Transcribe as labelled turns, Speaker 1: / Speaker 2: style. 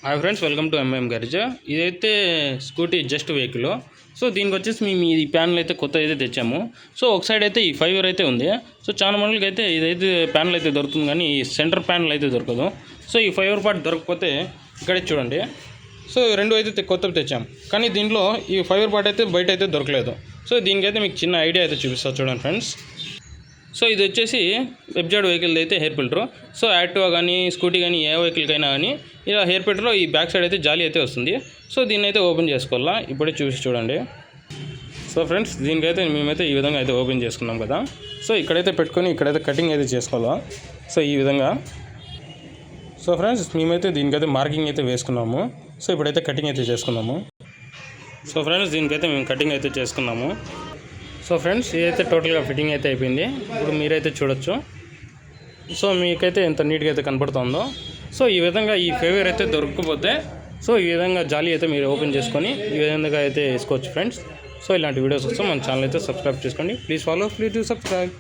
Speaker 1: Hi friends, welcome to M M Garija. ఇదైతే scooty just vehicle. So దీనికి వచ్చేసి మేము ఈ ప్యానల్ అయితే కొత్త అయితే తెచ్చాము. సో ఒక సైడ్ అయితే ఈ ఫైవర్ అయితే ఉంది. సో చాలా మందికి అయితే ఇదైతే ప్యానల్ అయితే దొరుకుతుంది, కానీ ఈ సెంటర్ ప్యానల్ అయితే దొరకదు. సో ఈ ఫైవర్ పార్ట్ దొరకకపోతే ఇక్కడే చూడండి. సో రెండు అయితే కొత్తవి తెచ్చాము, కానీ దీంట్లో ఈ ఫైవర్ పార్ట్ అయితే బయట అయితే దొరకలేదు. సో దీనికైతే మీకు చిన్న ఐడియా అయితే చూపిస్తాను చూడండి ఫ్రెండ్స్. సో ఇది వచ్చేసి వెబ్జైడ్ వెహికల్ అయితే హెయిర్ ఫిల్టర్. సో యాక్టివా కానీ స్కూటీ కానీ ఏ వెహికల్కైనా కానీ ఇలా హెయిర్ ఫిల్టర్లో ఈ బ్యాక్ సైడ్ అయితే జాలీ అయితే వస్తుంది. సో దీన్ని అయితే ఓపెన్ చేసుకోవాలా. ఇప్పుడే చూసి చూడండి. సో ఫ్రెండ్స్, దీనికైతే మేమైతే ఈ విధంగా అయితే ఓపెన్ చేసుకున్నాం కదా. సో ఇక్కడైతే పెట్టుకొని ఇక్కడైతే కటింగ్ అయితే చేసుకోవాలా. సో ఈ విధంగా. సో ఫ్రెండ్స్, మేమైతే దీనికైతే మార్కింగ్ అయితే వేసుకున్నాము. సో ఇప్పుడైతే కటింగ్ అయితే చేసుకున్నాము. సో ఫ్రెండ్స్, దీనికైతే మేము కటింగ్ అయితే చేసుకున్నాము. సో ఫ్రెండ్స్, ఇదైతే టోటల్గా ఫిట్టింగ్ అయితే అయిపోయింది. ఇప్పుడు మీరైతే చూడొచ్చు. సో మీకైతే ఎంత నీట్గా అయితే కనపడుతుందో. సో ఈ విధంగా ఈ ఫేవర్ అయితే దొరకకపోతే సో ఈ విధంగా జాలీ అయితే మీరు ఓపెన్ చేసుకొని ఈ విధంగా అయితే వేసుకోవచ్చు ఫ్రెండ్స్. సో ఇలాంటి వీడియోస్ వస్తే మన ఛానల్ అయితే సబ్స్క్రైబ్ చేసుకోండి. Please follow, please do subscribe.